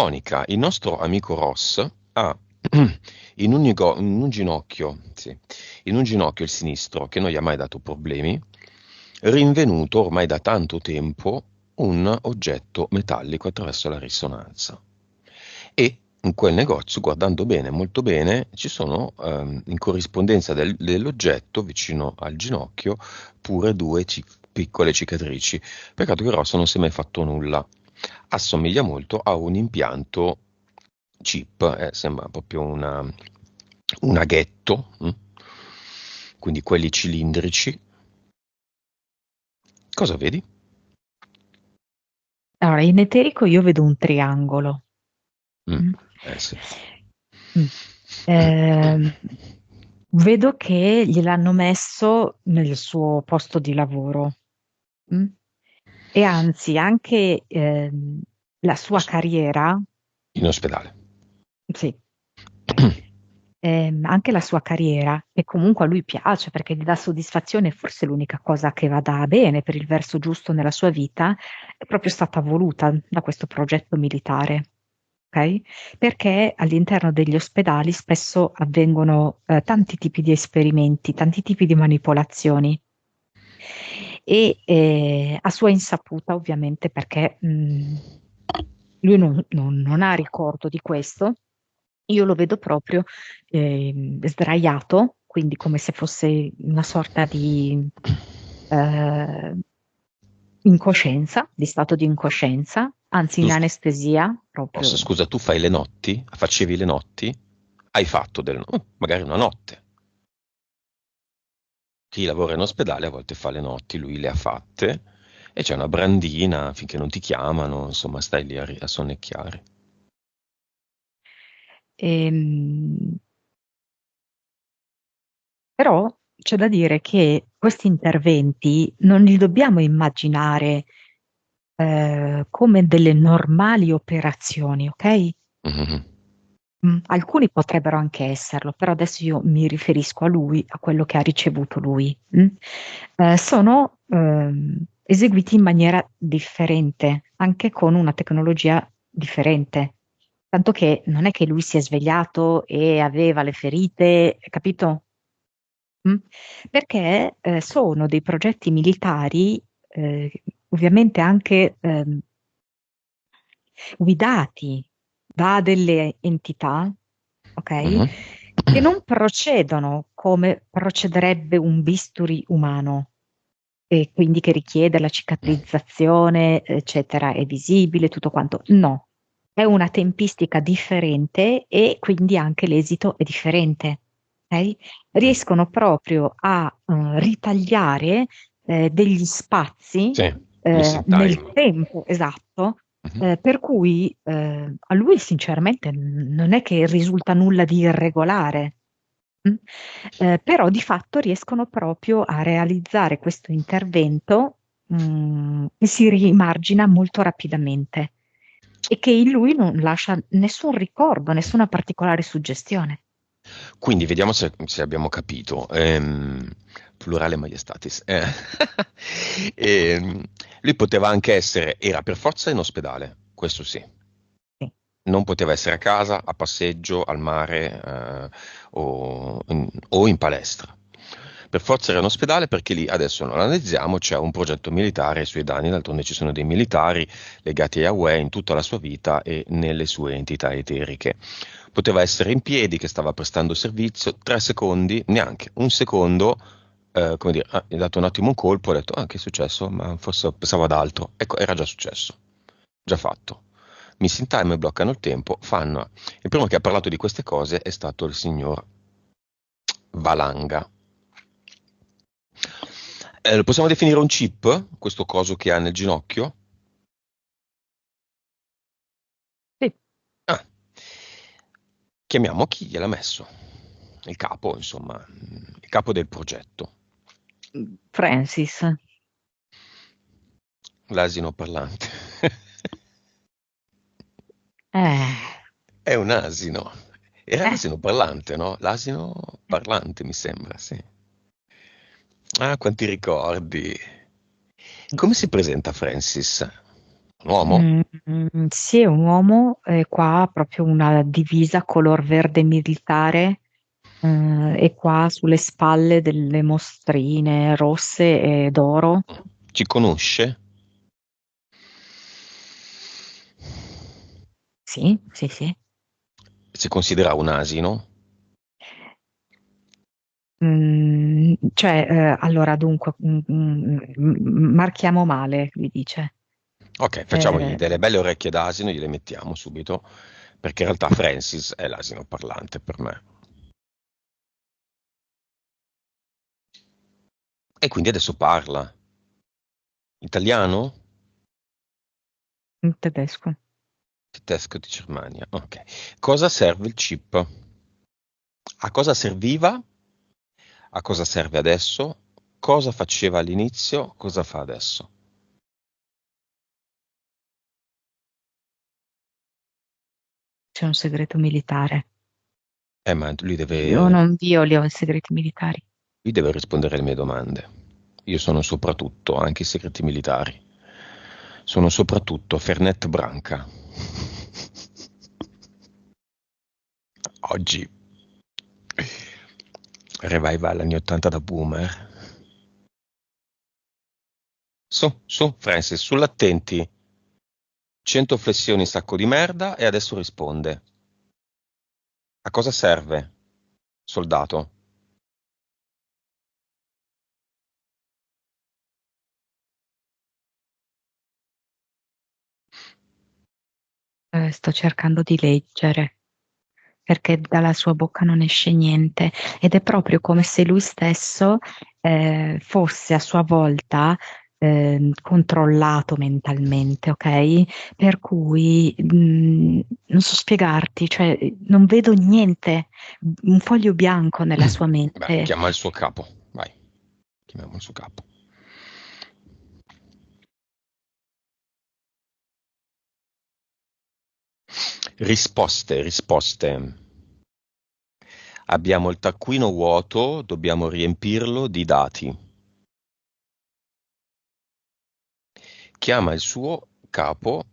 Monica, il nostro amico Ross ha in un ginocchio, sì, in un ginocchio il sinistro, che non gli ha mai dato problemi, rinvenuto ormai da tanto tempo un oggetto metallico attraverso la risonanza. E in quel negozio, guardando bene, molto bene, ci sono in corrispondenza dell'oggetto vicino al ginocchio pure due piccole cicatrici. Peccato che Ross non si è mai fatto nulla. Assomiglia molto a un impianto chip, sembra proprio un aghetto, quindi quelli cilindrici. Cosa vedi? Allora, in eterico io vedo un triangolo. Mm, Mm. eh sì. Mm. Ehm, Vedo che gliel'hanno messo nel suo posto di lavoro. Mm. E anzi, anche la sua carriera, In ospedale. sì, anche la sua carriera, che comunque a lui piace perché gli dà soddisfazione, forse l'unica cosa che vada bene per il verso giusto nella sua vita, è proprio stata voluta da questo progetto militare. Ok? Perché all'interno degli ospedali spesso avvengono tanti tipi di esperimenti, tanti tipi di manipolazioni e a sua insaputa ovviamente perché lui non ha ricordo di questo, io lo vedo proprio sdraiato, quindi come se fosse una sorta di eh, incoscienza, di stato di incoscienza, anzi Tu, in anestesia Ross, proprio. scusa, tu fai le notti? Facevi le notti? Hai fatto magari una notte. Chi lavora in ospedale a volte fa le notti, lui le ha fatte e c'è una brandina finché non ti chiamano, insomma, stai lì a sonnecchiare. Ehm, Però c'è da dire che questi interventi non li dobbiamo immaginare come delle normali operazioni, ok? Mhm. Alcuni potrebbero anche esserlo, però adesso io mi riferisco a lui, a quello che ha ricevuto lui. Sono eseguiti in maniera differente, anche con una tecnologia differente. Tanto che non è che lui si è svegliato e aveva le ferite, capito? Mm? Perché sono dei progetti militari, ovviamente anche guidati da delle entità, ok, Mhm. che non procedono come procederebbe un bisturi umano, e quindi che richiede la cicatrizzazione, eccetera, è visibile, tutto quanto. No, è una tempistica differente e quindi anche l'esito è differente. Ok? Riescono proprio a ritagliare degli spazi Sì, missing nel time. tempo esatto, Mhm. per cui a lui sinceramente non è che risulta nulla di irregolare. Mm? Però di fatto riescono proprio a realizzare questo intervento, che si rimargina molto rapidamente e che in lui non lascia nessun ricordo, nessuna particolare suggestione. Quindi vediamo se abbiamo capito. Plurale maiestatis. Ehm, Lui poteva anche essere, era per forza in ospedale, questo sì. Sì. Non poteva essere a casa, a passeggio, al mare, o in palestra. Per forza era in ospedale perché lì, adesso non lo analizziamo, c'è un progetto militare ai suoi danni, d'altronde ci sono dei militari legati a Yahweh in tutta la sua vita e nelle sue entità eteriche. Poteva essere in piedi, che stava prestando servizio, 3 secondi, neanche un secondo, come dire, gli ha dato un attimo un colpo, ha detto, ah, che è successo? Ma forse pensavo ad altro. Ecco, era già successo, già fatto. Missing time bloccano il tempo, fanno. Il primo che ha parlato di queste cose è stato il signor Valanga. Lo possiamo definire un chip, questo coso che ha nel ginocchio? Sì, Ah, chiamiamo chi gliel'ha messo. Il capo, insomma, il capo del progetto. Francis. L'asino parlante. Eh, È un asino. Era eh, l'asino parlante, no? L'asino parlante, mi sembra, sì. Ah, quanti ricordi. Come si presenta Francis? Un uomo? Sì, è un uomo, qua ha proprio una divisa color verde militare, e qua sulle spalle delle mostrine rosse e d'oro. Ci conosce? Sì, sì, sì. Si considera un asino? Cioè, allora, dunque, marchiamo male, lui dice. Ok, facciamogli Eh, delle belle orecchie d'asino, gliele mettiamo subito, perché in realtà Francis è l'asino parlante per me. E quindi adesso parla. Italiano? in tedesco. Tedesco di Germania. Ok. Cosa serve il chip? A cosa serviva? A cosa serve adesso? Cosa faceva all'inizio? Cosa fa adesso? C'è un segreto militare. Ma Io non violio i segreti militari. lui deve rispondere alle mie domande. Io sono soprattutto, anche i segreti militari. Sono soprattutto Fernet Branca. Oggi revival anni 80 da boomer. Su, Francis, sull'attenti. 100 flessioni sacco di merda e adesso risponde. A cosa serve, soldato? Sto cercando di leggere, perché dalla sua bocca non esce niente ed è proprio come se lui stesso fosse a sua volta controllato mentalmente, ok? Per cui non so spiegarti, cioè non vedo niente, un foglio bianco nella sua Beh, mente. chiama il suo capo. Vai, chiamiamo il suo capo. Risposte, risposte. Abbiamo il taccuino vuoto, dobbiamo riempirlo di dati. Chiama il suo capo,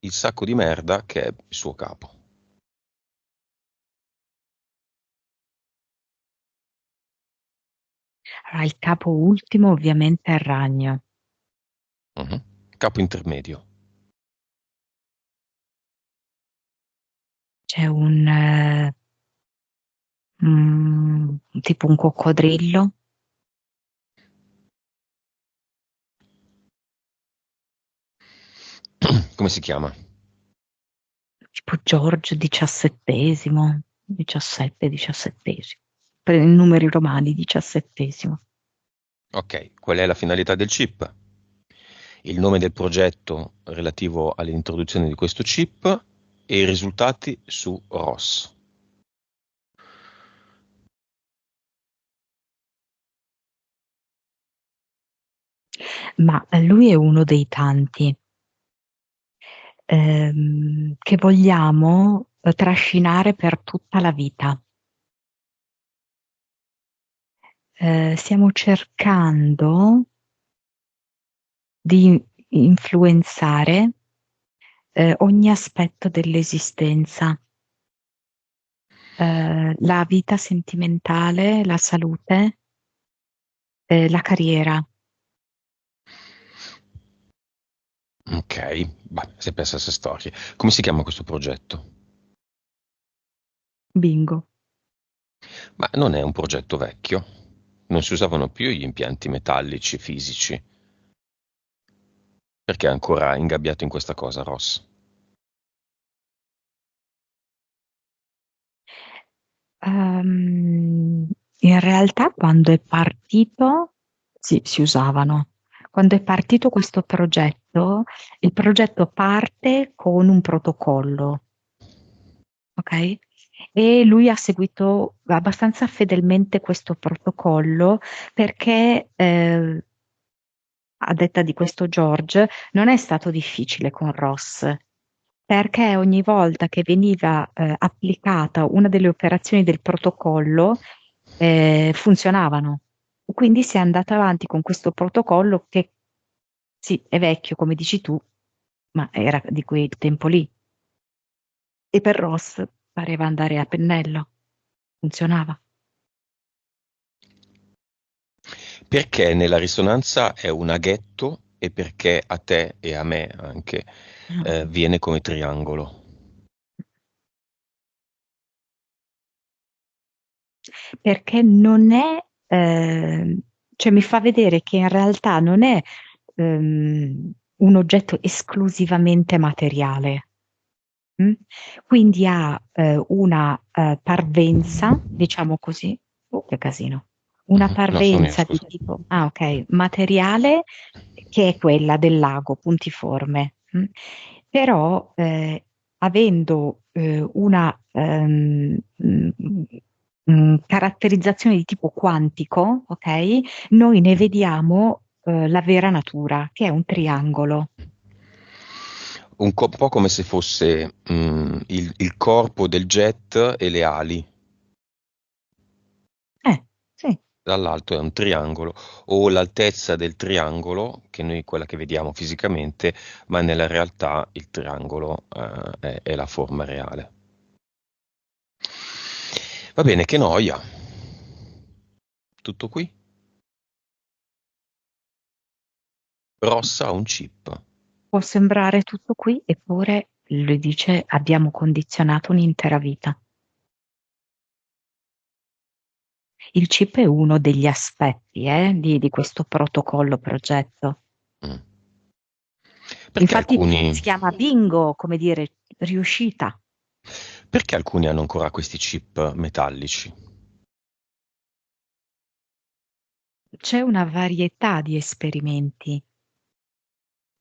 il sacco di merda che è il suo capo. Allora, il capo ultimo ovviamente è il ragno. Mhm. Capo intermedio. C'è tipo un coccodrillo, Come si chiama? tipo George XVII, 17, XVII, per i numeri romani, XVII. Ok, qual è la finalità del chip? Il nome del progetto relativo all'introduzione di questo chip e i risultati su ROS. Ma lui è uno dei tanti che vogliamo trascinare per tutta la vita. Stiamo cercando di influenzare ogni aspetto dell'esistenza, la vita sentimentale, la salute, la carriera. Ok, sempre le stesse storie. Come si chiama questo progetto? Bingo. Ma non è un progetto vecchio. Non si usavano più gli impianti metallici fisici. Perché è ancora ingabbiato in questa cosa, Ross? In realtà quando è partito, sì, si usavano. Quando è partito questo progetto, il progetto parte con un protocollo, ok? E lui ha seguito abbastanza fedelmente questo protocollo perché, a detta di questo George, non è stato difficile con Ross, perché ogni volta che veniva applicata una delle operazioni del protocollo, funzionavano. Quindi si è andata avanti con questo protocollo che sì, è vecchio, come dici tu, ma era di quel tempo lì. E per Ross pareva andare a pennello. Funzionava. Perché nella risonanza è un aghetto e perché a te e a me anche viene come triangolo. Perché non è, cioè mi fa vedere che in realtà non è un oggetto esclusivamente materiale. Mm? Quindi ha una parvenza, diciamo così, oh, che casino, una Mhm. No, sono io, parvenza di scusa. tipo, ok, materiale che è quella del lago puntiforme. Però avendo una caratterizzazione di tipo quantico, ok, noi ne vediamo la vera natura, che è un triangolo. Po' come se fosse il corpo del jet e le ali, Sì. dall'alto è un triangolo, o l'altezza del triangolo, che noi quella che vediamo fisicamente, ma nella realtà il triangolo è la forma reale. Va bene, che noia. Tutto qui? Rossa ha un chip. Può sembrare tutto qui, eppure lui dice abbiamo condizionato un'intera vita. Il chip è uno degli aspetti di questo protocollo progetto. Mm. Perché Infatti si alcuni, chiama bingo, come dire, riuscita. perché alcuni hanno ancora questi chip metallici? C'è una varietà di esperimenti.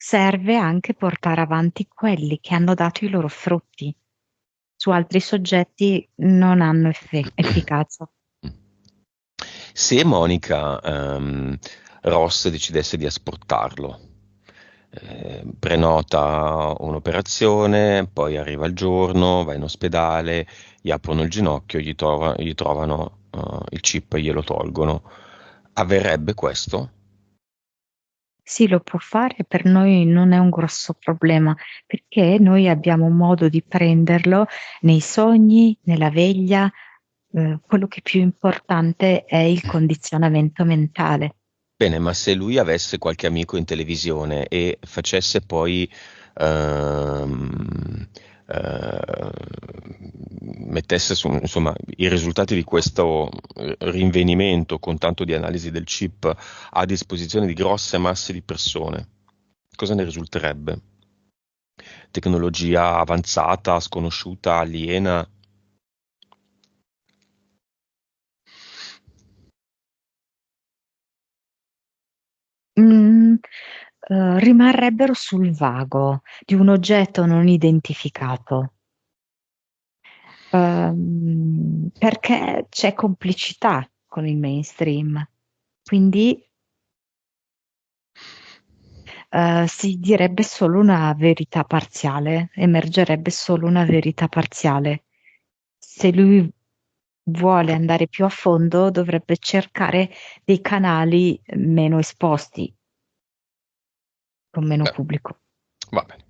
Serve anche portare avanti quelli che hanno dato i loro frutti. Su altri soggetti non hanno efficacia. Se Monica Ross decidesse di asportarlo, prenota un'operazione, poi arriva il giorno, va in ospedale, gli aprono il ginocchio, gli trovano il chip e glielo tolgono. Avverrebbe questo? Sì, lo può fare, per noi non è un grosso problema, perché noi abbiamo modo di prenderlo nei sogni, nella veglia. Quello che è più importante è il condizionamento mentale. Bene, ma se lui avesse qualche amico in televisione e facesse poi ehm, eh, mettesse insomma i risultati di questo rinvenimento con tanto di analisi del chip a disposizione di grosse masse di persone, cosa ne risulterebbe? Tecnologia avanzata, sconosciuta, aliena? Mm, rimarrebbero sul vago di un oggetto non identificato. Perché c'è complicità con il mainstream. Quindi si direbbe solo una verità parziale, emergerebbe solo una verità parziale. Se lui vuole andare più a fondo, dovrebbe cercare dei canali meno esposti, con meno Beh, pubblico. va bene.